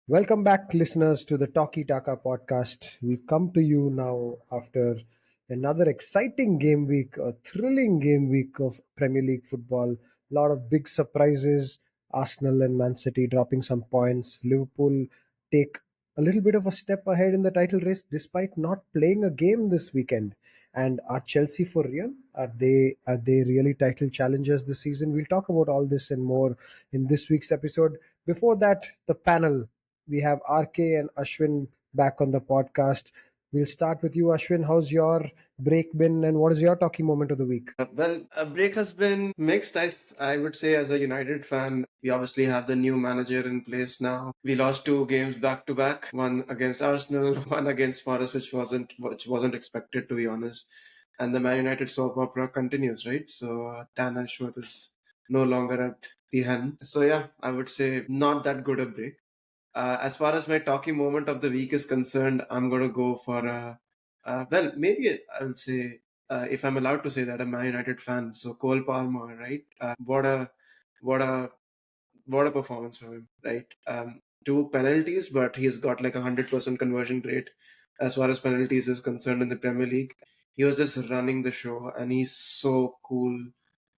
Welcome back, listeners, to the Talkie Taka podcast. We come to you now after another exciting game week, a thrilling game week of Premier League football. A lot of big surprises. Arsenal and Man City dropping some points. Liverpool take a little bit of a step ahead in the title race despite not playing a game this weekend. And are Chelsea for real? Are they really title challengers this season? We'll talk about all this and more in this week's episode. Before that, the panel. We have RK and Ashwin back on the podcast. We'll start with you, Ashwin. How's your break been, and what is your talking moment of the week? A break has been mixed. I would say, as a United fan, we obviously have the new manager in place now. We lost two games back to back, one against Arsenal, one against Forest, which wasn't expected, to be honest. And the Man United soap opera continues, right? So Dan Ashworth is no longer at the hen. So yeah, I would say not that good a break. As far as my talking moment of the week is concerned, I'm going to go for well, maybe I will say, if I'm allowed to say that, a Man United fan. So Cole Palmer, right? What a what a performance from him, right? Two penalties, but he's got like 100% conversion rate as far as penalties is concerned in the Premier League. He was just running the show, and he's so cool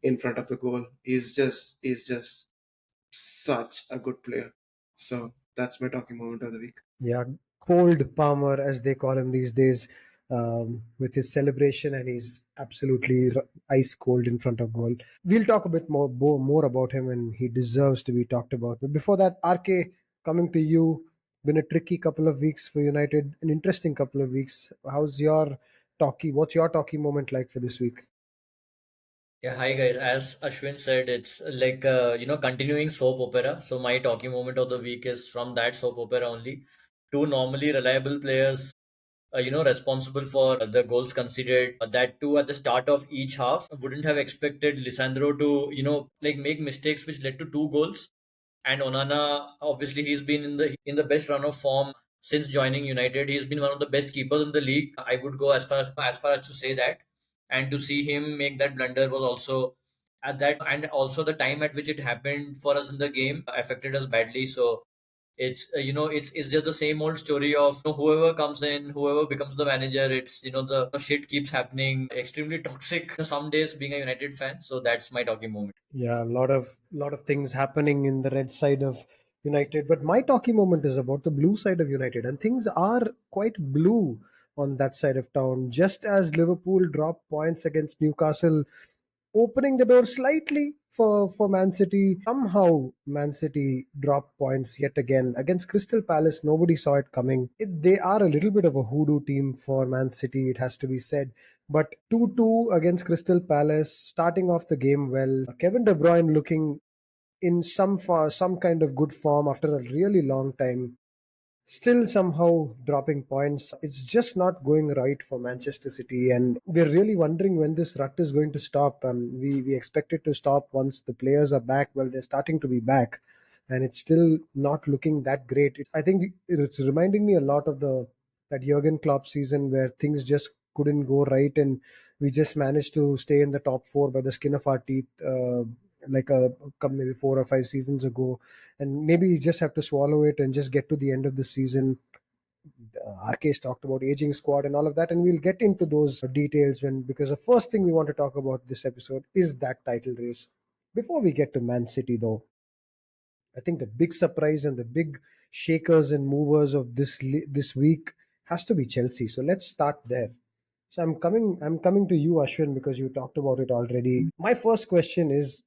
in front of the goal. He's just such a good player. So that's my talking moment of the week. Yeah, cold Palmer, as they call him these days, with his celebration, and he's absolutely ice cold in front of goal. We'll talk a bit more about him, and he deserves to be talked about. But before that, RK, coming to you, been a tricky couple of weeks for United, an interesting couple of weeks. How's your talkie? What's your talkie moment like for this week? Yeah, hi guys. As Ashwin said, it's like continuing soap opera. So my talking moment of the week is from that soap opera only. Two normally reliable players, responsible for the goals conceded. That too at the start of each half. Wouldn't have expected Lisandro to, like make mistakes which led to two goals. And Onana, obviously, he's been in the best run of form since joining United. He's been one of the best keepers in the league. I would go as far as to say that. And to see him make that blunder was also at that, and also the time at which it happened for us in the game affected us badly. So it's just the same old story of whoever comes in, whoever becomes the manager. It's the shit keeps happening. Extremely toxic. Some days being a United fan. So that's my talking moment. Yeah, a lot of things happening in the red side of United. But my talking moment is about the blue side of United, and things are quite blue on that side of town. Just as Liverpool dropped points against Newcastle, opening the door slightly for Man City. Somehow, Man City dropped points yet again against Crystal Palace. Nobody saw it coming. They are a little bit of a hoodoo team for Man City, it has to be said. But 2-2 against Crystal Palace, starting off the game well. Kevin De Bruyne looking in some kind of good form after a really long time. Still somehow dropping points. It's just not going right for Manchester City, and we're really wondering when this rut is going to stop. We expect it to stop once the players are back. Well, they're starting to be back, and it's still not looking that great. I think it's reminding me a lot of the that Jurgen Klopp season where things just couldn't go right, and we just managed to stay in the top four by the skin of our teeth. Like maybe 4 or 5 seasons ago, and maybe you just have to swallow it and just get to the end of the season. RK's talked about aging squad and all of that, and we'll get into those details because the first thing we want to talk about this episode is that title race. Before we get to Man City, though, I think the big surprise and the big shakers and movers of this week has to be Chelsea. So let's start there. So I'm coming to you, Ashwin, because you talked about it already. My first question is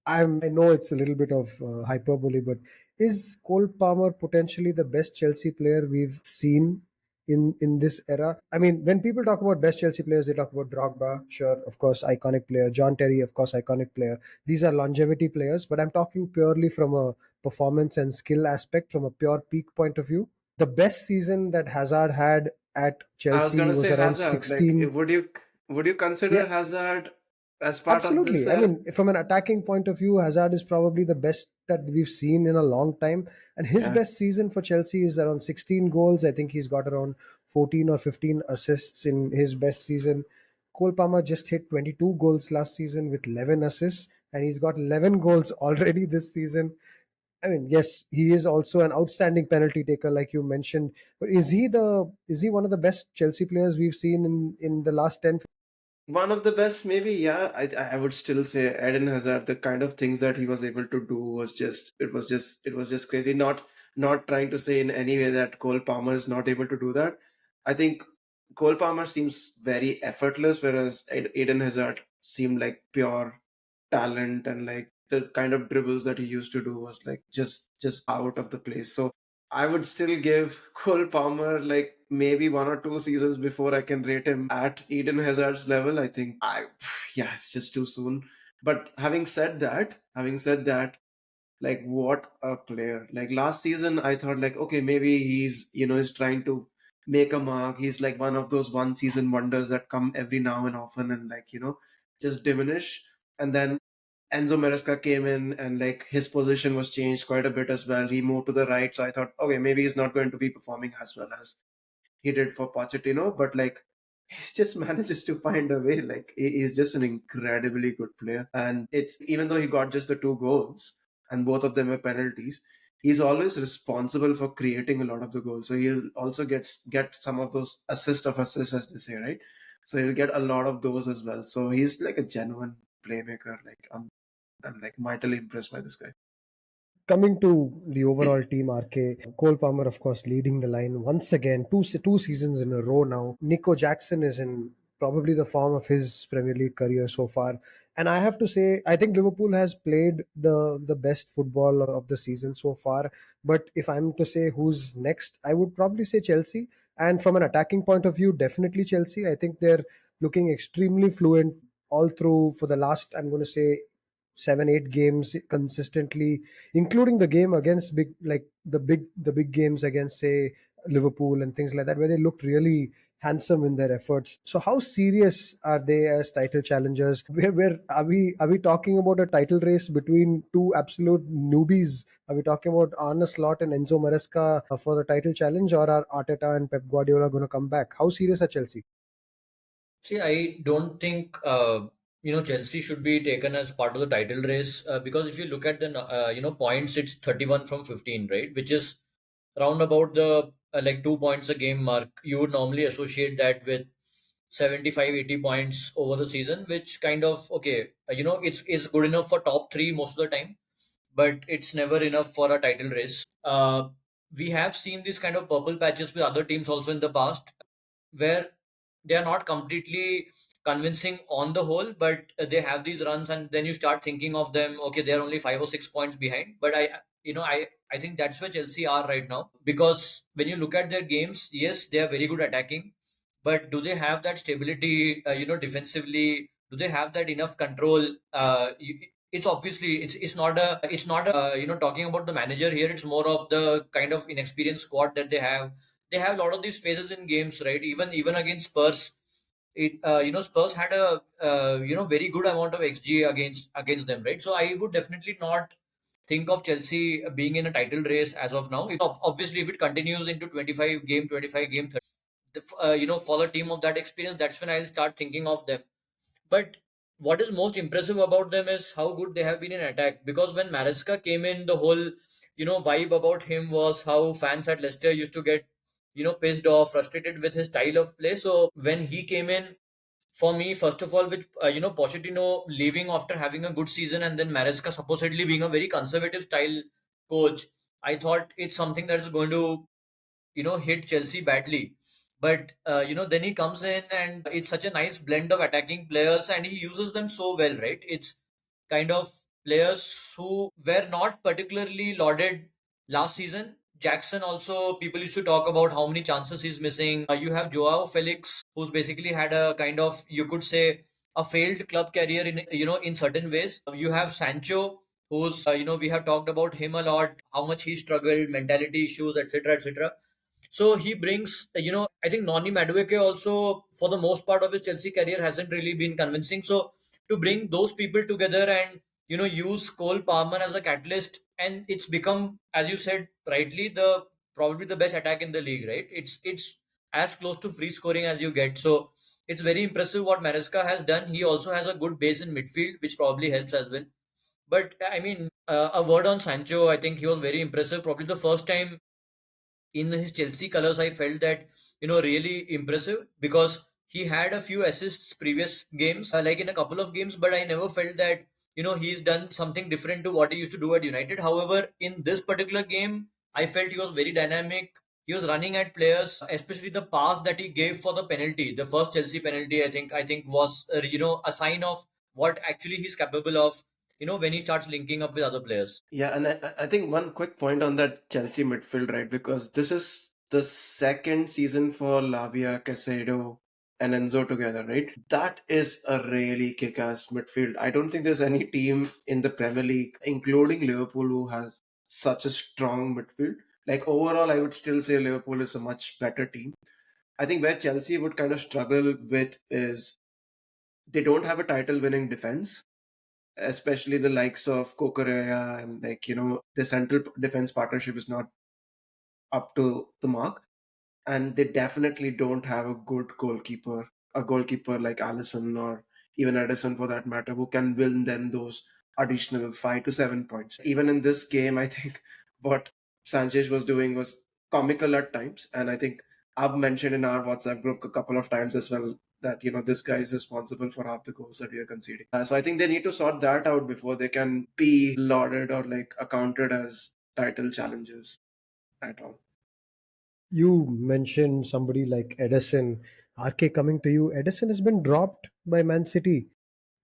I know it's a little bit of hyperbole, but is Cole Palmer potentially the best Chelsea player we've seen in this era? I mean, when people talk about best Chelsea players, they talk about Drogba, sure, of course, iconic player. John Terry, of course, iconic player. These are longevity players, but I'm talking purely from a performance and skill aspect, from a pure peak point of view. The best season that Hazard had at I was Chelsea gonna was say around Hazard. Like, 16. would you Yeah, consider Hazard as part of this absolutely. I era? mean, from an attacking point of view, Hazard is probably the best that we've seen in a long time. And his Yeah. best season for Chelsea is around 16 goals. I think he's got around 14 or 15 assists in his best season. Cole Palmer just hit 22 goals last season with 11 assists, and he's got 11 goals already this season. I mean, yes, he is also an outstanding penalty taker, like you mentioned. But is he one of the best Chelsea players we've seen in the last 10? One of the best, maybe, yeah. I would still say Eden Hazard. The kind of things that he was able to do was just crazy. Not trying to say in any way that Cole Palmer is not able to do that. I think Cole Palmer seems very effortless, whereas Eden Hazard seemed like pure talent, and like the kind of dribbles that he used to do was like just out of the place. So I would still give Cole Palmer like maybe 1 or 2 seasons before I can rate him at Eden Hazard's level. I think yeah, it's just too soon. But having said that, like what a player. Like last season, I thought like, okay, maybe he's trying to make a mark. He's like one of those one season wonders that come every now and often and like, just diminish. And then Enzo Maresca came in and like his position was changed quite a bit as well. He moved to the right, so I thought, okay, maybe he's not going to be performing as well as he did for Pochettino, but like he just manages to find a way. Like he's just an incredibly good player, and it's even though he got just the 2 goals and both of them were penalties, he's always responsible for creating a lot of the goals. So he'll also get some of those assists as they say, right? So he'll get a lot of those as well. So he's like a genuine playmaker. Like I'm like mightily impressed by this guy. Coming to the overall team, RK, Cole Palmer, of course, leading the line once again, two seasons in a row now. Nico Jackson is in probably the form of his Premier League career so far. And I have to say, I think Liverpool has played the best football of the season so far. But if I'm to say who's next, I would probably say Chelsea. And from an attacking point of view, definitely Chelsea. I think they're looking extremely fluent all through for the last, I'm going to say, 7 8 games consistently, including the game against big like the big games against, say, Liverpool and things like that, where they looked really handsome in their efforts. So how serious are they as title challengers? Where are we talking about a title race between two absolute newbies? Are we talking about Arne Slot and Enzo Maresca for the title challenge, or are Arteta and Pep Guardiola going to come back? How serious are Chelsea? See, I don't think Chelsea should be taken as part of the title race because if you look at the points, it's 31 from 15, right? Which is round about the like 2 points a game mark. You would normally associate that with 75, 80 points over the season, which kind of okay, it's good enough for top three most of the time, but it's never enough for a title race. We have seen this kind of purple patches with other teams also in the past where they are not completely convincing on the whole, but they have these runs, and then you start thinking of them. Okay, they are only 5 or 6 points behind, but I think that's where Chelsea are right now because when you look at their games, yes, they are very good attacking, but do they have that stability? Defensively, do they have that enough control? It's obviously it's not a talking about the manager here. It's more of the kind of inexperienced squad that they have. They have a lot of these phases in games, right? Even against Spurs, Spurs had a very good amount of XG against them, right? So I would definitely not think of Chelsea being in a title race as of now. If obviously if it continues into 25 game 30, for the team of that experience, that's when I'll start thinking of them. But what is most impressive about them is how good they have been in attack. Because when Maresca came in, the whole vibe about him was how fans at Leicester used to get pissed off, frustrated with his style of play. So when he came in, for me, first of all, with Pochettino leaving after having a good season, and then Maresca supposedly being a very conservative style coach, I thought it's something that is going to hit Chelsea badly. But then he comes in and it's such a nice blend of attacking players and he uses them so well, right? It's kind of players who were not particularly lauded last season. Jackson also, people used to talk about how many chances he's missing. You have Joao Felix, who's basically had a kind of, you could say, a failed club career in certain ways. You have Sancho, who's we have talked about him a lot, how much he struggled, mentality issues, etc., etc. So he brings, I think Noni Madueke also, for the most part of his Chelsea career, hasn't really been convincing. So to bring those people together and use Cole Palmer as a catalyst, and it's become, as you said rightly, the probably the best attack in the league, right? It's as close to free scoring as you get. So it's very impressive what Maresca has done. He also has a good base in midfield, which probably helps as well. But I mean, A word on Sancho. I think he was very impressive. Probably the first time in his Chelsea colors, I felt that, really impressive, because he had a few assists previous games, like in a couple of games, but I never felt that, he's done something different to what he used to do at United. However, in this particular game, I felt he was very dynamic. He was running at players, especially the pass that he gave for the penalty, the first Chelsea penalty. I think was a sign of what actually he's capable of. When he starts linking up with other players. Yeah, and I think one quick point on that Chelsea midfield, right? Because this is the second season for Lavia, Casado, and Enzo together, right? That is a really kick-ass midfield. I don't think there's any team in the Premier League, including Liverpool, who has such a strong midfield. Like overall, I would still say Liverpool is a much better team. I think where Chelsea would kind of struggle with is they don't have a title-winning defense, especially the likes of Kokorea, and like the central defense partnership is not up to the mark, and they definitely don't have a goalkeeper like Allison or even Edison for that matter, who can win them those additional 5 to 7 points. Even in this game, I think what Sanchez was doing was comical at times, and I think I've mentioned in our WhatsApp group a couple of times as well that this guy is responsible for half the goals that we are conceding. So I think they need to sort that out before they can be lauded or like accounted as title challengers at all. You mentioned somebody like Edison. RK, coming to you, Edison has been dropped by Man City.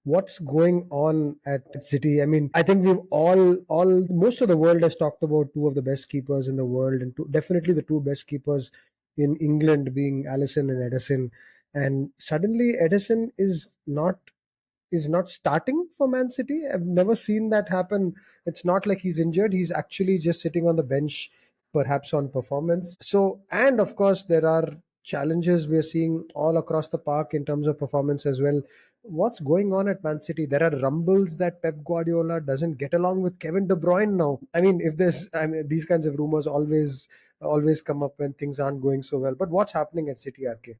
What's going on at City? I mean, I think we've all most of the world has talked about two of the best keepers in the world, and definitely the two best keepers in England being Allison and Edison. And suddenly Edison is not starting for Man City. I've never seen that happen. It's not like he's injured. He's actually just sitting on the bench, perhaps on performance. So, and of course, there are challenges we're seeing all across the park in terms of performance as well. What's going on at Man City? There are rumbles that Pep Guardiola doesn't get along with Kevin De Bruyne now. I mean, these kinds of rumors always come up when things aren't going so well. But what's happening at City, RK?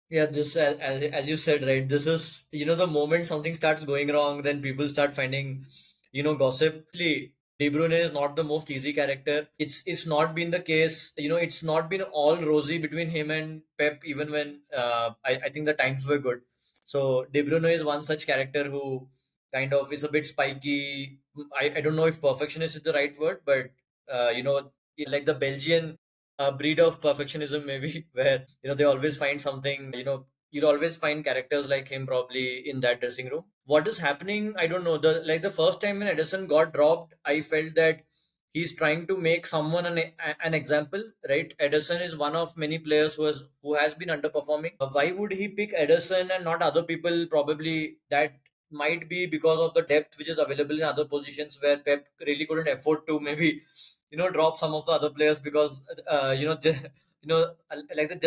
Yeah, this as you said, right? This is the moment something starts going wrong, then people start finding gossip. De Bruyne is not the most easy character. It's not been the case. It's not been all rosy between him and Pep, even when I think the times were good. So De Bruyne is one such character who kind of is a bit spiky. I don't know if perfectionist is the right word, but like the Belgian breed of perfectionism, maybe, where they always find something. You'll always find characters like him probably in that dressing room. What is happening, I don't know. The first time when Edison got dropped, I felt that he's trying to make someone an example, right? Edison is one of many players who has been underperforming. Why would he pick Edison and not other people? Probably that might be because of the depth which is available in other positions, where Pep really couldn't afford to maybe drop some of the other players, because like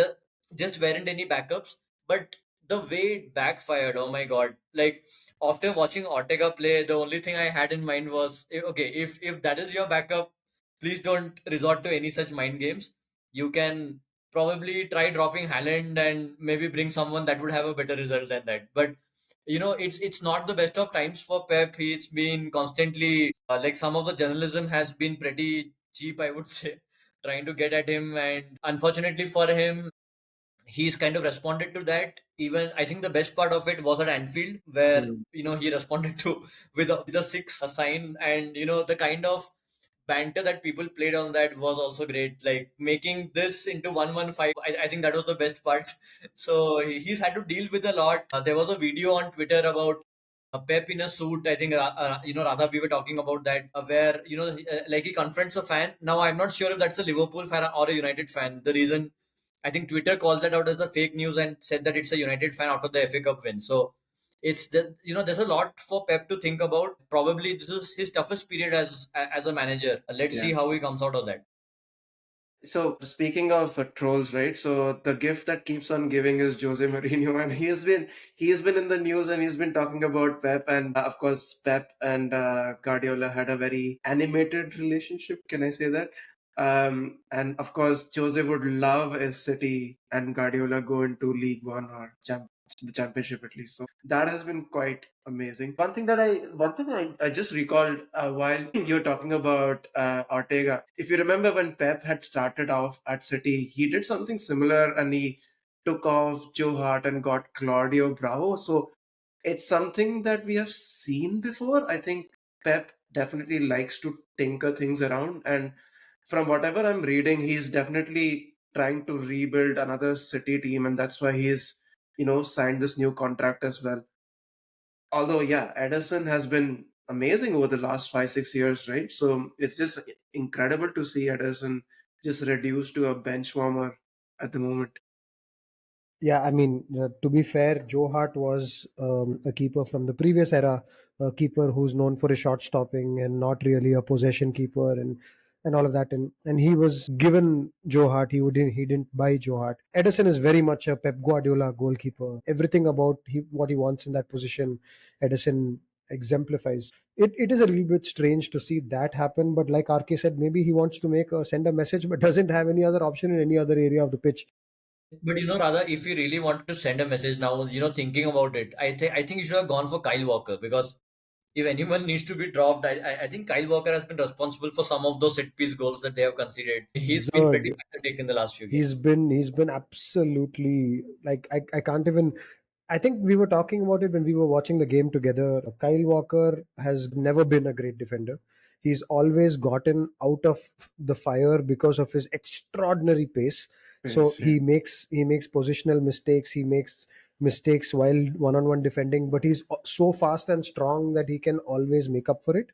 just weren't any backups. But the way it backfired, oh my god! Like, after watching Ortega play, the only thing I had in mind was, okay, if that is your backup, please don't resort to any such mind games. You can probably try dropping Haaland and maybe bring someone that would have a better result than that. But it's not the best of times for Pep. He's been constantly, like, some of the journalism has been pretty cheap, I would say, trying to get at him. And unfortunately for him, he's kind of responded to that. Even I think the best part of it was at Anfield, where Mm. he responded to with a six sign, and the kind of banter that people played on that was also great. Like, making this into 115, I think that was the best part. So he's had to deal with a lot. There was a video on Twitter about Pep in a suit. I think Radha, we were talking about that, where like, he confronts a fan. Now I'm not sure if that's a Liverpool fan or a United fan. The reason, I think Twitter called that out as the fake news and said that it's a United fan after the FA Cup win. So it's there's a lot for Pep to think about. Probably this is his toughest period as a manager. Let's Yeah. see how he comes out of that. So speaking of trolls, right? So the gift that keeps on giving is Jose Mourinho, and he has been in the news, and he's been talking about Pep, and of course Pep and Guardiola had a very animated relationship. Can I say that? And of course Jose would love if City and Guardiola go into League One or the championship at least. So that has been quite amazing. One thing I just recalled while you're talking about Ortega. If you remember when Pep had started off at City, he did something similar and he took off Joe Hart and got Claudio Bravo. So it's something that we have seen before. I think Pep definitely likes to tinker things around, and from whatever I'm reading, he's definitely trying to rebuild another City team, and that's why he's signed this new contract as well. Although, yeah, Edison has been amazing over the last 5 6 years, right? So it's just incredible to see Edison just reduced to a bench warmer at the moment. Yeah, I mean, to be fair, Joe Hart was a keeper from the previous era, a keeper who's known for his shot stopping and not really a possession keeper and all of that. And he was given Joe Hart. He didn't buy Joe Hart. Edison is very much a Pep Guardiola goalkeeper. Everything about what he wants in that position, Edison exemplifies. It is a little bit strange to see that happen, but like RK said, maybe he wants to send a message, but doesn't have any other option in any other area of the pitch. But rather, if you really wanted to send a message now, thinking about it, I think you should have gone for Kyle Walker, because if anyone needs to be dropped, I think Kyle Walker has been responsible for some of those set piece goals that they have conceded. He's been pretty Absurd. pathetic in the last few He's games. been he's been absolutely, like, I can't even. I think we were talking about it when we were watching the game together. Kyle Walker has never been a great defender. He's always gotten out of the fire because of his extraordinary pace. So Yes, yeah. he makes positional mistakes. He makes mistakes while one-on-one defending, but he's so fast and strong that he can always make up for it.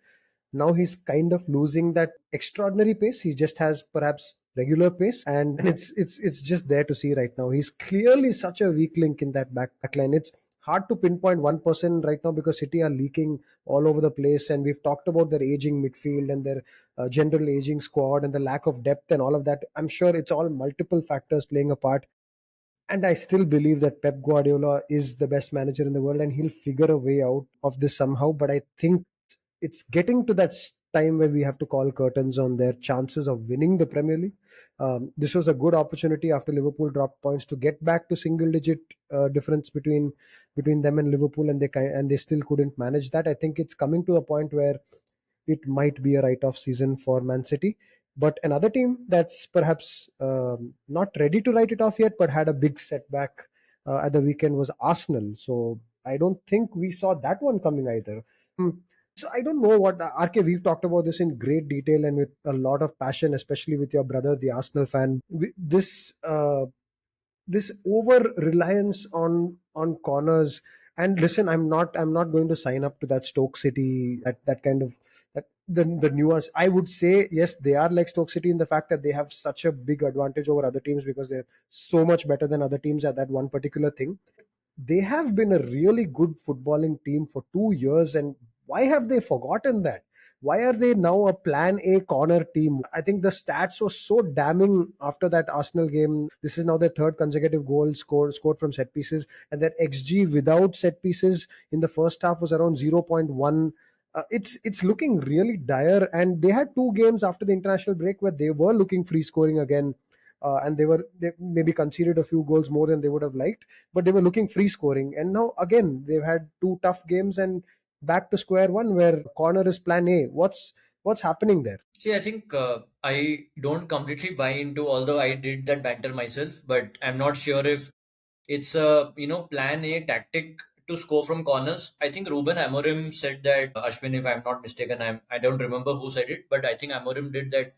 Now he's kind of losing that extraordinary pace. He just has perhaps regular pace, and it's just there to see right now. He's clearly such a weak link in that backline. It's hard to pinpoint one person right now because City are leaking all over the place, and we've talked about their aging midfield and their general aging squad and the lack of depth and all of that. I'm sure it's all multiple factors playing a part, and I still believe that Pep Guardiola is the best manager in the world and he'll figure a way out of this somehow. But I think it's getting to that time where we have to call curtains on their chances of winning the Premier League. This was a good opportunity after Liverpool dropped points to get back to single digit difference between them and Liverpool, and they still couldn't manage that. I think it's coming to a point where it might be a write-off season for Man City. But another team that's perhaps not ready to write it off yet, but had a big setback at the weekend was Arsenal. So I don't think we saw that one coming either. So I don't know what RK. We've talked about this in great detail and with a lot of passion, especially with your brother, the Arsenal fan. This over reliance on corners. And listen, I'm not going to sign up to that Stoke City, that kind of, that the nuance. I would say yes, they are like Stoke City in the fact that they have such a big advantage over other teams because they're so much better than other teams at that one particular thing. They have been a really good footballing team for 2 years, and why have they forgotten that? Why are they now a plan A corner team? I think the stats were so damning after that Arsenal game. This is now their third consecutive goal scored from set pieces, and their XG without set pieces in the first half was around 0.1. It's looking really dire, and they had two games after the international break where they were looking free scoring again, and they maybe conceded a few goals more than they would have liked, but they were looking free scoring. And now again they've had two tough games and back to square one where corner is plan A. What's happening there? See, I think I don't completely buy into, although I did that banter myself, but I'm not sure if it's a plan A tactic to score from corners. I think Ruben Amorim said that, Ashwin, if I'm not mistaken, I don't remember who said it, but I think Amorim did that.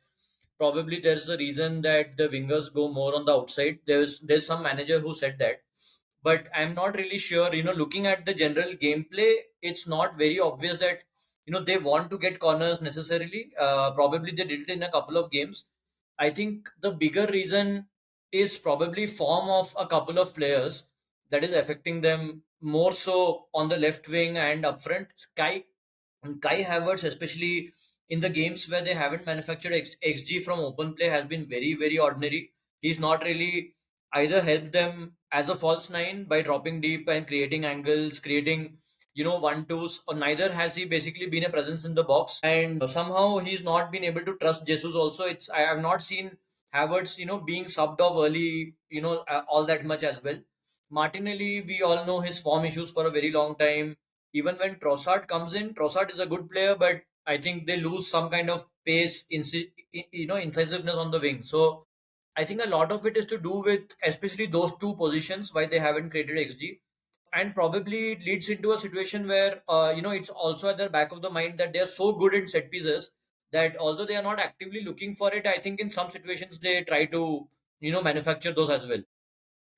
Probably there's a reason that the wingers go more on the outside. There's some manager who said that, but I'm not really sure. Looking at the general gameplay, it's not very obvious that they want to get corners necessarily. Probably they did it in a couple of games. I think the bigger reason is probably form of a couple of players that is affecting them more so on the left wing and up front. Kai Havertz, especially in the games where they haven't manufactured XG from open play, has been very, very ordinary. He's not really either helped them as a false nine by dropping deep and creating angles, creating, one twos, or neither has he basically been a presence in the box. And somehow he's not been able to trust Jesus also. I have not seen Havertz, being subbed off early, all that much as well. Martinelli, we all know his form issues for a very long time. Even when Trossard comes in, Trossard is a good player, but I think they lose some kind of pace, incisiveness on the wing. So I think a lot of it is to do with especially those two positions why they haven't created XG, and probably it leads into a situation where it's also at the back of the mind that they are so good in set pieces that although they are not actively looking for it, I think in some situations they try to manufacture those as well.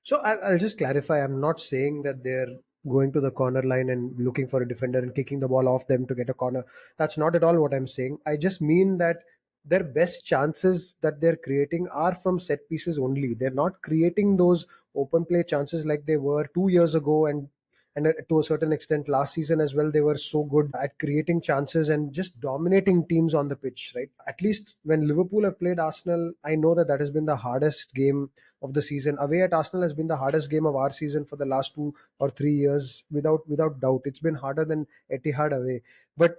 So I'll just clarify. I'm not saying that they're going to the corner line and looking for a defender and kicking the ball off them to get a corner. That's not at all what I'm saying. I just mean that their best chances that they're creating are from set pieces only. They're not creating those open play chances like they were 2 years ago, and to a certain extent last season as well. They were so good at creating chances and just dominating teams on the pitch, right? At least when Liverpool have played Arsenal, I know that that has been the hardest game of the season. Away at Arsenal has been the hardest game of our season for the last 2 or 3 years, without doubt. It's been harder than Etihad away. But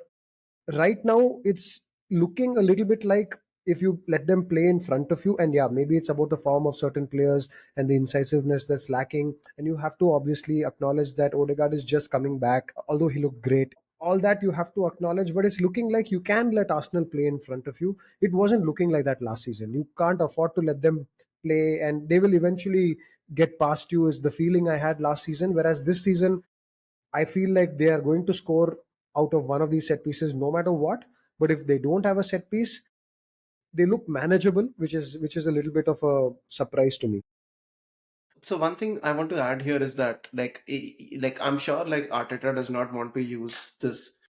right now, it's looking a little bit like if you let them play in front of you, and yeah, maybe it's about the form of certain players and the incisiveness that's lacking. And you have to obviously acknowledge that Odegaard is just coming back, although he looked great. All that you have to acknowledge, but it's looking like you can let Arsenal play in front of you. It wasn't looking like that last season. You can't afford to let them play, and they will eventually get past you, is the feeling I had last season. Whereas this season, I feel like they are going to score out of one of these set pieces no matter what. But if they don't have a set piece, they look manageable, which is a little bit of a surprise to me. So one thing I want to add here is that like I'm sure like Arteta does not want to use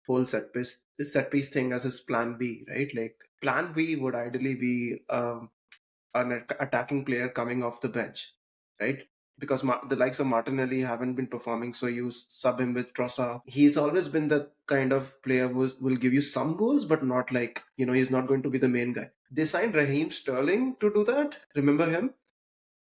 whole this set piece thing as his plan B, right? Like plan B would ideally be an attacking player coming off the bench, right? Because the likes of Martinelli haven't been performing, so you sub him with Trossard. He's always been the kind of player who will give you some goals, but not like, he's not going to be the main guy. They signed Raheem Sterling to do that. Remember him?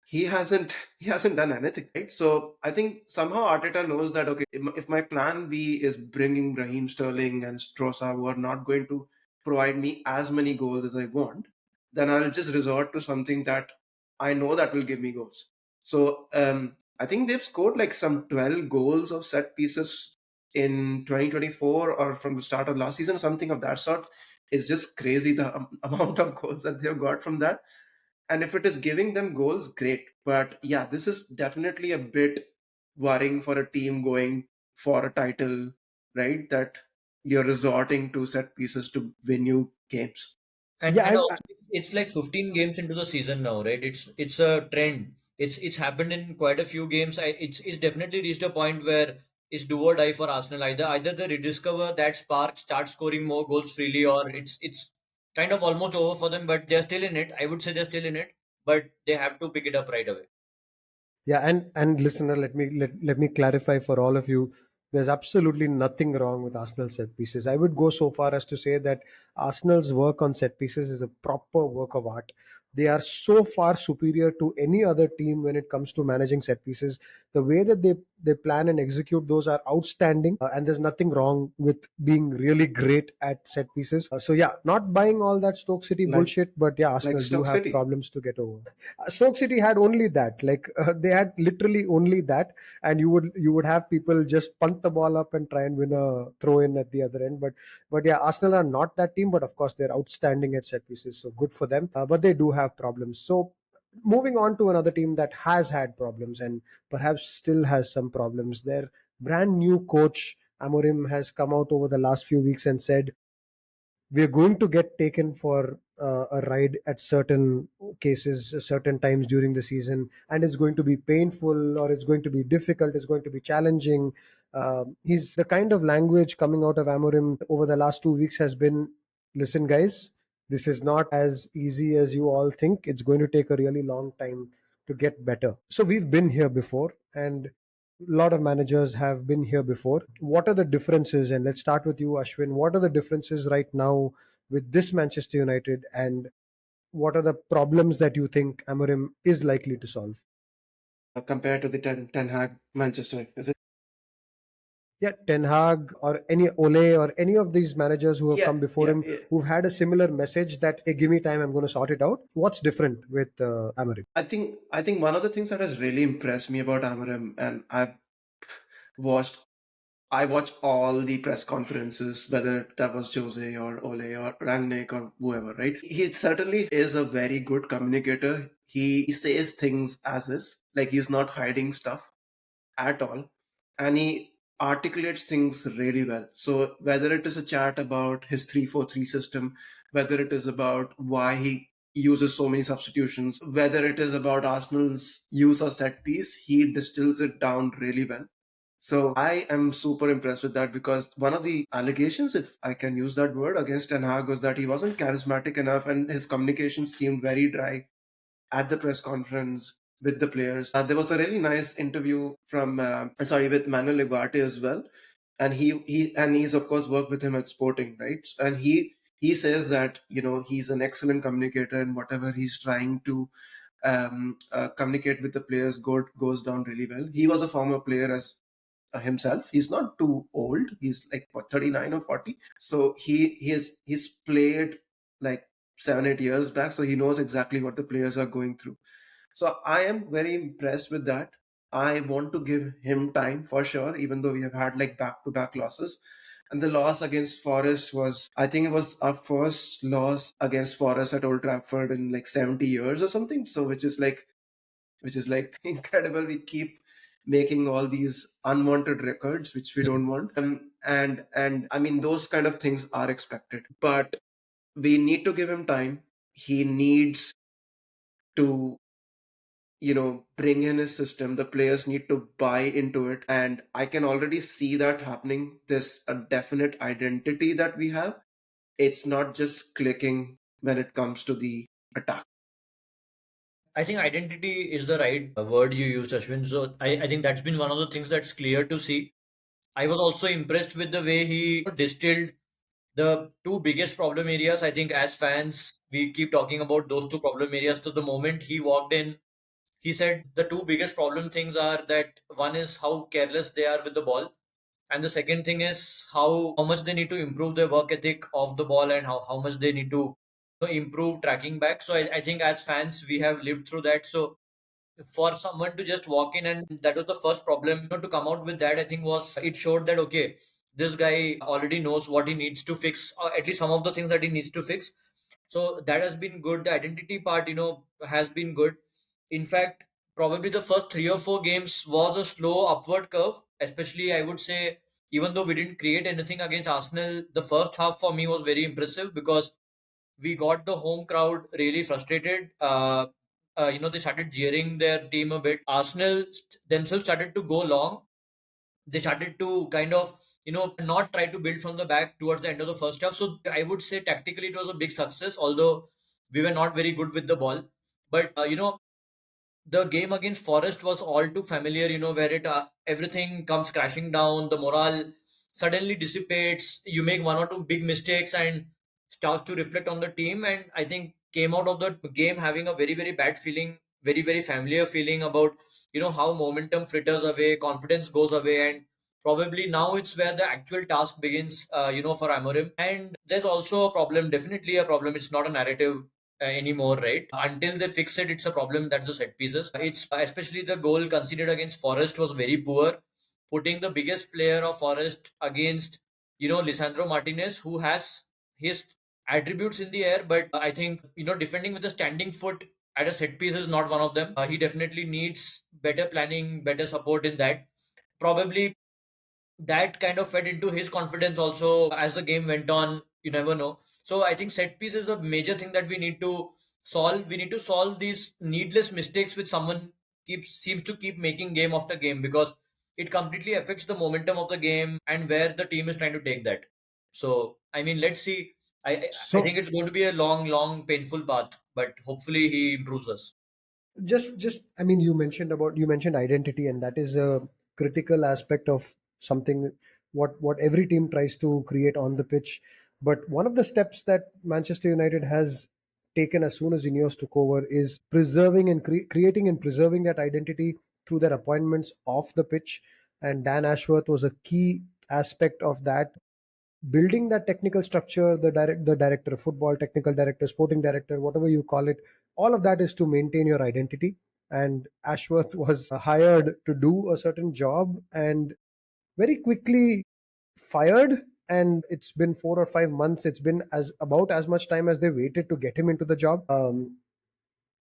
He hasn't done anything, right? So I think somehow Arteta knows that, okay, if my plan B is bringing Raheem Sterling and Strosa, who are not going to provide me as many goals as I want, then I'll just resort to something that I know that will give me goals. So I think they've scored like some 12 goals of set pieces in 2024 or from the start of last season, something of that sort. It's just crazy the amount of goals that they've got from that. And if it is giving them goals, great. But yeah, this is definitely a bit worrying for a team going for a title, right? That you're resorting to set pieces to win you games. And Yeah, also it's like 15 games into the season now, right? It's a trend. It's happened in quite a few games. It's definitely reached a point where it's do or die for Arsenal. Either they rediscover that spark, start scoring more goals freely, or it's kind of almost over for them. But they're still in it. I would say they're still in it, but they have to pick it up right away. yeah, and listener, let me clarify for all of you. There's absolutely nothing wrong with Arsenal set pieces. I would go so far as to say that Arsenal's work on set pieces is a proper work of art. They are so far superior to any other team when it comes to managing set pieces. The way that they plan and execute those are outstanding, and there's nothing wrong with being really great at set pieces. So yeah, not buying all that Stoke City Like bullshit, but yeah, like Arsenal do Stoke have City. problems to get over. Stoke City had only that. Like they had literally only that, and you would have people just punt the ball up and try and win a throw in at the other end. But yeah, Arsenal are not that team. But of course, they're outstanding at set pieces, so good for them. But they do have problems. So moving on to another team that has had problems and perhaps still has some problems. Their brand new coach Amorim has come out over the last few weeks and said we're going to get taken for a ride at certain cases, certain times during the season, and it's going to be painful, or it's going to be difficult, it's going to be challenging. He's the kind of language coming out of Amorim over the last 2 weeks has been, listen, guys, this is not as easy as you all think. It's going to take a really long time to get better. So we've been here before, and a lot of managers have been here before. What are the differences? And let's start with you, Ashwin. What are the differences right now with this Manchester United, and what are the problems that you think Amorim is likely to solve? Compared to the Ten Hag Manchester, is it? Yeah, Ten Hag or any Ole or any of these managers who have Yeah, come before yeah, him, yeah. who've had a similar message that, hey, give me time, I'm going to sort it out. What's different with Amorim? I think one of the things that has really impressed me about Amarim, and watched I watch all the press conferences, whether that was Jose or Ole or Rangnick or whoever, right? He certainly is a very good communicator. He says things as is, like he's not hiding stuff at all, and he articulates things really well. So whether it is a chat about his 3-4-3 system, whether it is about why he uses so many substitutions, whether it is about Arsenal's use of set piece, he distills it down really well. So I am super impressed with that, because one of the allegations, if I can use that word, against Ten Hag was that he wasn't charismatic enough and his communication seemed very dry at the press conference with the players. There was a really nice interview from with Manuel Ugarte as well, and he's of course worked with him at Sporting, right? And he says that he's an excellent communicator, and whatever he's trying to communicate with the players goes down really well. He was a former player as himself. He's not too old. He's like what, 39 or 40. So he's played like 7-8 years back, so he knows exactly what the players are going through. So I am very impressed with that. I want to give him time for sure, even though we have had like back-to-back losses. And the loss against Forest was, I think it was our first loss against Forest at Old Trafford in like 70 years or something. So which is like incredible. We keep making all these unwanted records which we don't want. And I mean, those kind of things are expected, but we need to give him time. He needs to bring in his system. The players need to buy into it, and I can already see that happening. There's a definite identity that we have. It's not just clicking when it comes to the attack. I think identity is the right word you used, Ashwin. So I think that's been one of the things that's clear to see. I was also impressed with the way he distilled the two biggest problem areas. I think as fans, we keep talking about those two problem areas. So the moment he walked in, he said the two biggest problem things are that one is how careless they are with the ball, and the second thing is how much they need to improve their work ethic off the ball, and how much they need to improve tracking back. So I think as fans, we have lived through that. So for someone to just walk in and that was the first problem, to come out with that, I think was it showed that okay, this guy already knows what he needs to fix, or at least some of the things that he needs to fix. So that has been good. The identity part, has been good. In fact, probably the first 3 or 4 games was a slow upward curve, especially I would say, even though we didn't create anything against Arsenal, the first half for me was very impressive because we got the home crowd really frustrated. They started jeering their team a bit. Arsenal themselves started to go long. They started to kind of, not try to build from the back towards the end of the first half. So I would say tactically it was a big success, although we were not very good with the ball. But, the game against Forest was all too familiar, where everything comes crashing down, the morale suddenly dissipates, you make one or two big mistakes and starts to reflect on the team. And I think came out of the game having a very, very bad feeling, very, very familiar feeling about, how momentum fritters away, confidence goes away, and probably now it's where the actual task begins, for Amorim. And there's also a problem, definitely a problem. It's not a narrative anymore, right? Until they fix it, it's a problem. That's the set pieces. It's especially the goal conceded against Forest was very poor, putting the biggest player of Forest against Lisandro Martinez, who has his attributes in the air, but I think defending with a standing foot at a set piece is not one of them. He definitely needs better planning, better support in that. Probably that kind of fed into his confidence also as the game went on. You never know. So I think set piece is a major thing that we need to solve. We need to solve these needless mistakes which someone keeps seems to keep making game after game, because it completely affects the momentum of the game and where the team is trying to take that. So I mean, let's see. I So think it's going to be a long, long, painful path, but hopefully he improves us. just I mean, you mentioned identity, and that is a critical aspect of something, what every team tries to create on the pitch. But one of the steps that Manchester United has taken as soon as Ineos took over is preserving and creating and preserving that identity through their appointments off the pitch. and Dan Ashworth was a key aspect of that. Building that technical structure, the director of football, technical director, sporting director, whatever you call it, all of that is to maintain your identity. And Ashworth was hired to do a certain job and very quickly fired. And it's been 4 or 5 months. It's been as about as much time as they waited to get him into the job.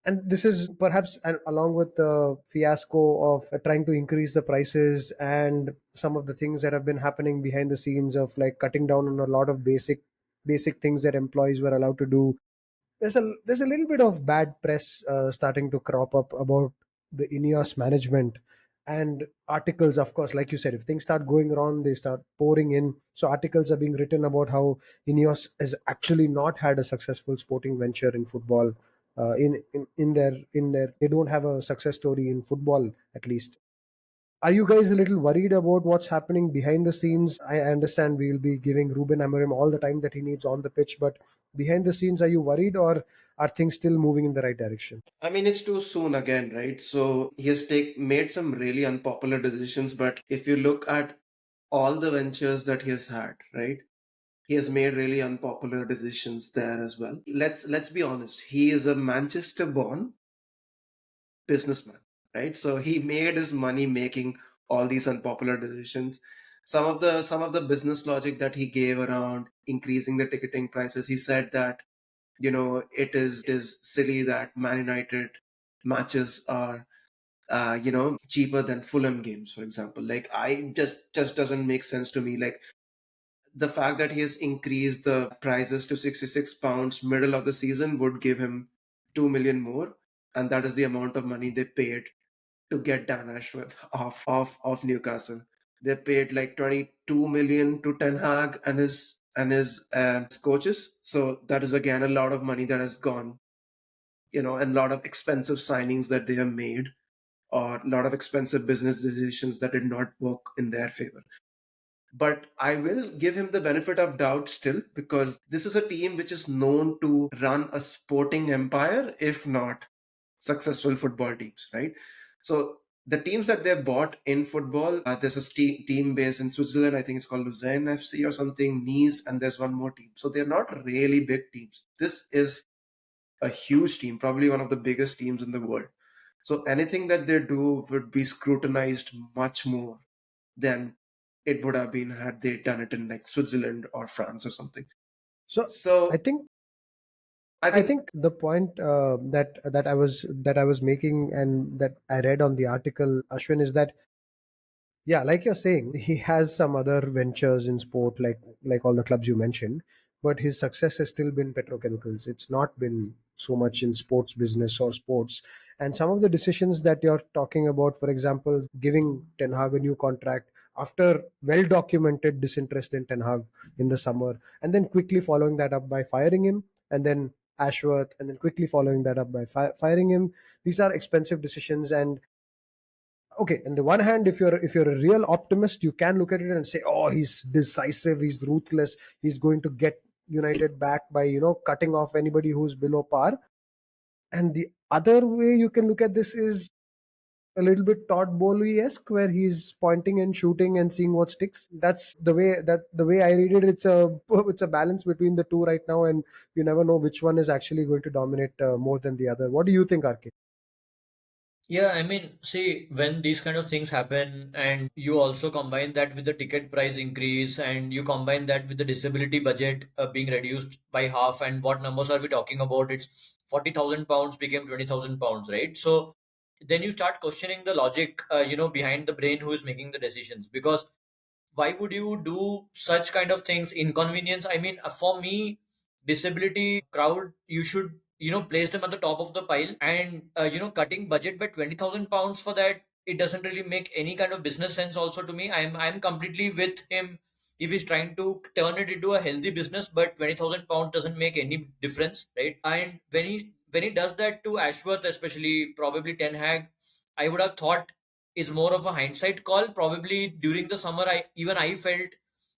And this is perhaps along with the fiasco of trying to increase the prices and some of the things that have been happening behind the scenes of like cutting down on a lot of basic things that employees were allowed to do. There's a little bit of bad press starting to crop up about the INEOS management, and articles, of course, like you said, if things start going wrong, they start pouring in. So articles are being written about how INEOS has actually not had a successful sporting venture in football. In their they don't have a success story in football, at least. Are you guys a little worried about what's happening behind the scenes? I understand we'll be giving Ruben Amorim all the time that he needs on the pitch, but behind the scenes, are you worried, or are things still moving in the right direction? I mean, it's too soon again, right? So he has made some really unpopular decisions, but if you look at all the ventures that he has had, right? He has made really unpopular decisions there as well. Let's be honest. He is a Manchester-born businessman, right? So he made his money making all these unpopular decisions. Some of the business logic that he gave around increasing the ticketing prices, he said that it is silly that Man United matches are cheaper than Fulham games, for example. Like, I just doesn't make sense to me. Like, the fact that he has increased the prices to £66 middle of the season would give him 2 million more, and that is the amount of money they paid to get Dan Ashworth off Newcastle. They paid like 22 million to Ten Hag and his coaches. So that is again a lot of money that has gone, and a lot of expensive signings that they have made, or a lot of expensive business decisions that did not work in their favor. But I will give him the benefit of doubt still, because this is a team which is known to run a sporting empire, if not successful football teams, right? So the teams that they've bought in football, there's a team based in Switzerland. I think it's called Lausanne FC or something, Nice, and there's one more team. So they're not really big teams. This is a huge team, probably one of the biggest teams in the world. So anything that they do would be scrutinized much more than it would have been had they done it in like Switzerland or France or something. So I So think I I think think the point that I was making and that I read on the article, Ashwin, is that, yeah, like you're saying, he has some other ventures in sport, like all the clubs you mentioned, but his success has still been petrochemicals. It's not been so much in sports business or sports. And some of the decisions that you're talking about, for example, giving Ten Hag a new contract after well documented disinterest in Ten Hag in the summer, and then quickly following that up by firing him, and then Ashworth, and then quickly following that up by firing him. These are expensive decisions. And okay, on the one hand, if you're a real optimist, you can look at it and say, oh, he's decisive, he's ruthless, he's going to get United back by cutting off anybody who's below par. And the other way you can look at this is a little bit Todd Bowley-esque, where he's pointing and shooting and seeing what sticks. That's the way I read it. It's a balance between the two right now, and you never know which one is actually going to dominate more than the other. What do you think, RK? Yeah, I mean, see, when these kind of things happen, and you also combine that with the ticket price increase, and you combine that with the disability budget being reduced by half, and what numbers are we talking about? It's 40,000 pounds became 20,000 pounds, right? So then you start questioning the logic, behind the brain who is making the decisions. Because why would you do such kind of things, inconvenience? I mean, for me, disability crowd, you should place them at the top of the pile. And cutting budget by 20,000 pounds for that, it doesn't really make any kind of business sense. Also, to me, I'm completely with him if he's trying to turn it into a healthy business. But 20,000 pounds doesn't make any difference, right? And when he does that to Ashworth, especially, probably Ten Hag, I would have thought is more of a hindsight call. Probably during the summer, I felt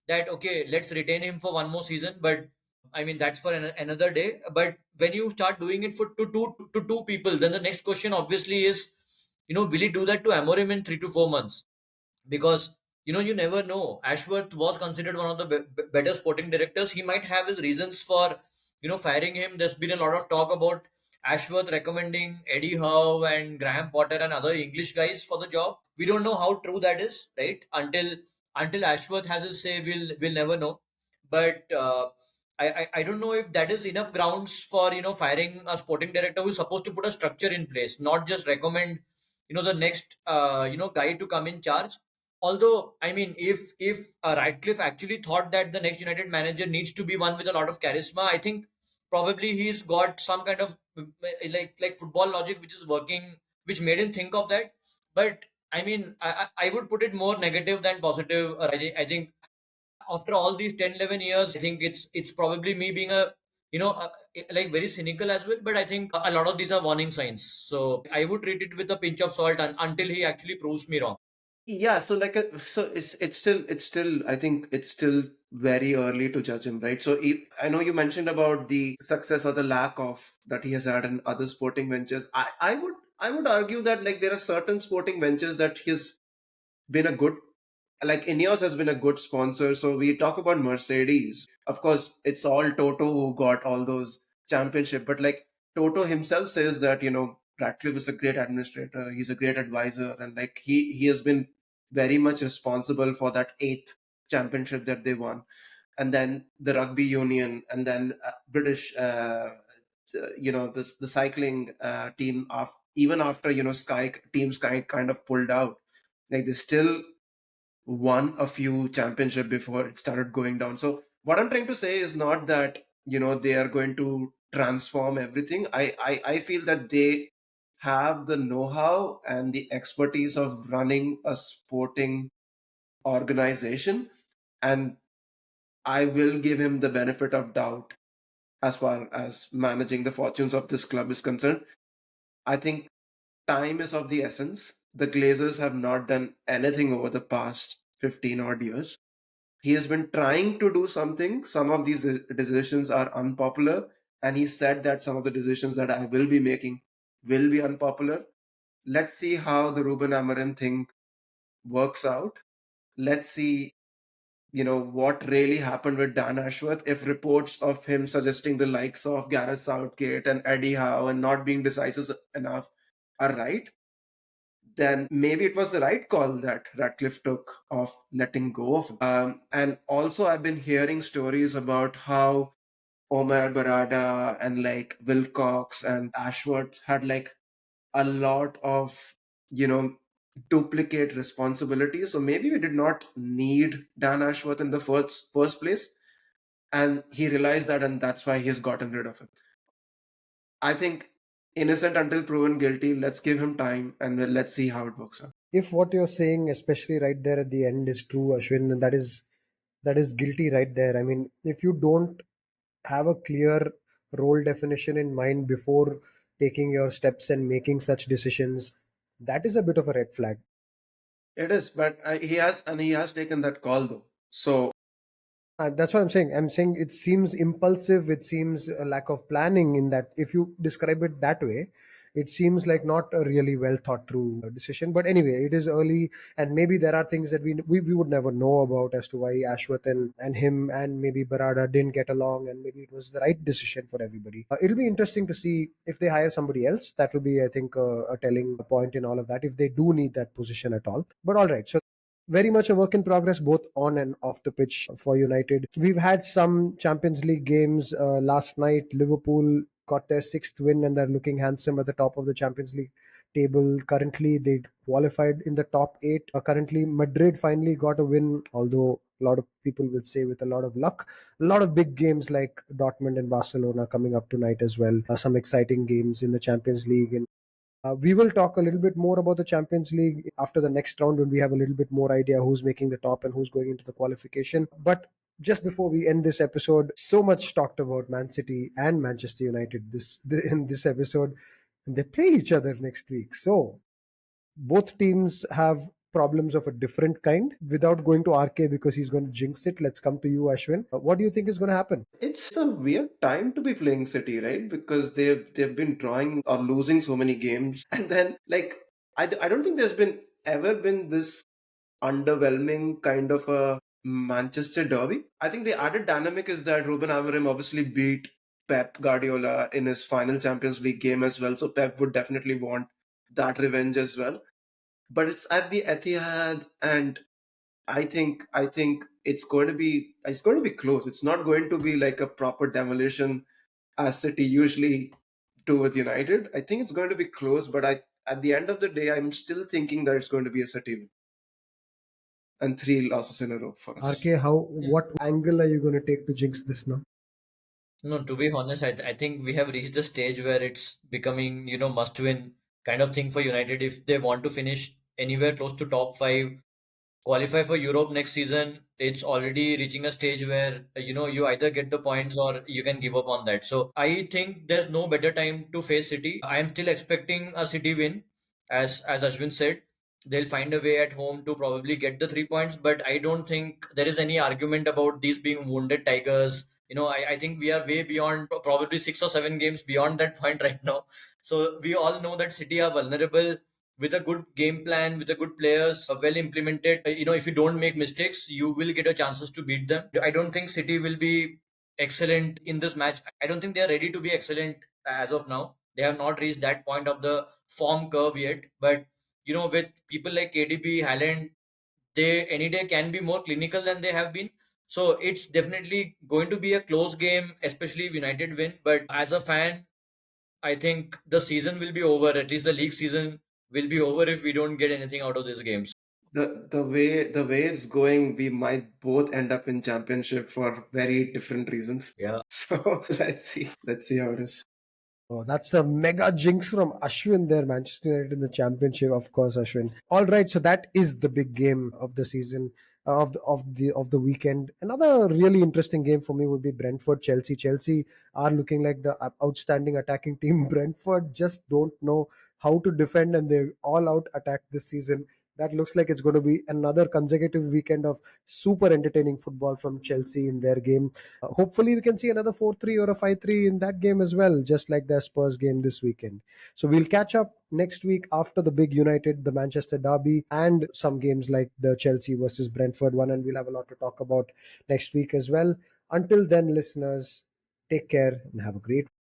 that okay, let's retain him for one more season. But I mean, that's for another day. But when you start doing it for two people, then the next question obviously is, will he do that to Amorim in 3 to 4 months? Because you never know. Ashworth was considered one of the better sporting directors. He might have his reasons for, firing him. There's been a lot of talk about Ashworth recommending Eddie Howe and Graham Potter and other English guys for the job. We don't know how true that is, right? Until Ashworth has his say, we'll never know. But I don't know if that is enough grounds for firing a sporting director who's supposed to put a structure in place, not just recommend the next guy to come in charge. Although, I mean, if Radcliffe actually thought that the next United manager needs to be one with a lot of charisma, I think probably he's got some kind of like football logic which is working, which made him think of that. But I mean, I would put it more negative than positive. I think after all these 10, 11 years, I think it's probably me being a like very cynical as well. But I think a lot of these are warning signs. So I would treat it with a pinch of salt until he actually proves me wrong. Yeah, so so it's still I think it's still very early to judge him, right? So I know you mentioned about the success or the lack of that he has had in other sporting ventures. I would argue that like there are certain sporting ventures that he's been a good, like INEOS has been a good sponsor. So we talk about Mercedes. Of course, it's all Toto who got all those championship, but like Toto himself says that Ratcliffe is a great administrator. He's a great advisor, and like he has been very much responsible for that eighth championship that they won, and then the rugby union, and then British. The cycling team even after Sky kind of pulled out, like they still won a few championship before it started going down. So what I'm trying to say is not that they are going to transform everything. I feel that they have the know-how and the expertise of running a sporting organization, and I will give him the benefit of doubt as far as managing the fortunes of this club is concerned. I think time is of the essence. The Glazers have not done anything over the past 15 odd years. He has been trying to do something. Some of these decisions are unpopular, and he said that some of the decisions that I will be making will be unpopular. Let's see how the Ruben Amorim thing works out. Let's see, what really happened with Dan Ashworth. If reports of him suggesting the likes of Gareth Southgate and Eddie Howe and not being decisive enough are right, then maybe it was the right call that Ratcliffe took of letting go of him. And also, I've been hearing stories about how Omer Barada and like Wilcox and Ashworth had like a lot of, you know, duplicate responsibilities. So maybe we did not need Dan Ashworth in the first place. And he realized that, and that's why he's gotten rid of him. I think innocent until proven guilty. Let's give him time and let's see how it works out. If what you're saying, especially right there at the end, is true, Ashwin, then that is guilty right there. I mean, if you don't have a clear role definition in mind before taking your steps and making such decisions, that is a bit of a red flag. It is, but he has taken that call though. So That's what I'm saying. I'm saying it seems impulsive. It seems a lack of planning in that. If you describe it that way, it seems like not a really well thought through decision. But anyway, it is early, and maybe there are things that we would never know about as to why Ashworth and him and maybe Barada didn't get along, and maybe it was the right decision for everybody. It'll be interesting to see if they hire somebody else. That will be, I think, a telling point in all of that if they do need that position at all. But all right, so very much a work in progress both on and off the pitch for United. We've had some Champions League games. Last night, Liverpool got their sixth win and they're looking handsome at the top of the Champions League table. Currently, they qualified in the top eight. Currently, Madrid finally got a win, although a lot of people will say with a lot of luck. A lot of big games like Dortmund and Barcelona coming up tonight as well. Some exciting games in the Champions League. And we will talk a little bit more about the Champions League after the next round when we have a little bit more idea who's making the top and who's going into the qualification. But just before we end this episode, so much talked about Man City and Manchester United in this episode, and they play each other next week. So both teams have problems of a different kind. Without going to RK because he's going to jinx it, let's come to you, Ashwin. What do you think is going to happen? it's a weird time to be playing City, right? Because they've been drawing or losing so many games, and then like I don't think there's been ever been this underwhelming kind of a Manchester derby. I think the added dynamic is that Ruben Amorim obviously beat Pep Guardiola in his final Champions League game as well, so Pep would definitely want that revenge as well. But it's at the Etihad, and I think it's going to be close. It's not going to be like a proper demolition as City usually do with United. I think it's going to be close, but at the end of the day, I'm still thinking that it's going to be a City win and 3 losses in a row for us. RK, what angle are you going to take to jinx this now? No, to be honest, I think we have reached the stage where it's becoming, must win kind of thing for United if they want to finish anywhere close to top five, qualify for Europe next season. It's already reaching a stage where you either get the points or you can give up on that. So I think there's no better time to face City. I am still expecting a City win, as Ashwin said. They'll find a way at home to probably get the 3 points, but I don't think there is any argument about these being wounded tigers. I think we are way beyond, probably 6 or 7 games beyond that point right now. So we all know that City are vulnerable with a good game plan, with a good players, well implemented. If you don't make mistakes, you will get a chances to beat them. I don't think City will be excellent in this match. I don't think they are ready to be excellent as of now. They have not reached that point of the form curve yet. But with people like KDB, Haaland, they any day can be more clinical than they have been. So it's definitely going to be a close game, especially if United win. But as a fan, I think the season will be over. At least the league season will be over if we don't get anything out of these games. The way it's going, we might both end up in championship for very different reasons. Yeah. So let's see how it is. Oh, that's a mega jinx from Ashwin there, Manchester United in the championship, of course, Ashwin. All right, so that is the big game of the season, of the weekend. Another really interesting game for me would be Brentford Chelsea. Chelsea are looking like the outstanding attacking team. Brentford just don't know how to defend, and they all out attack this season. That looks like it's going to be another consecutive weekend of super entertaining football from Chelsea in their game. Hopefully, we can see another 4-3 or a 5-3 in that game as well, just like the Spurs game this weekend. So we'll catch up next week after the big United, the Manchester Derby, and some games like the Chelsea versus Brentford one, and we'll have a lot to talk about next week as well. Until then, listeners, take care and have a great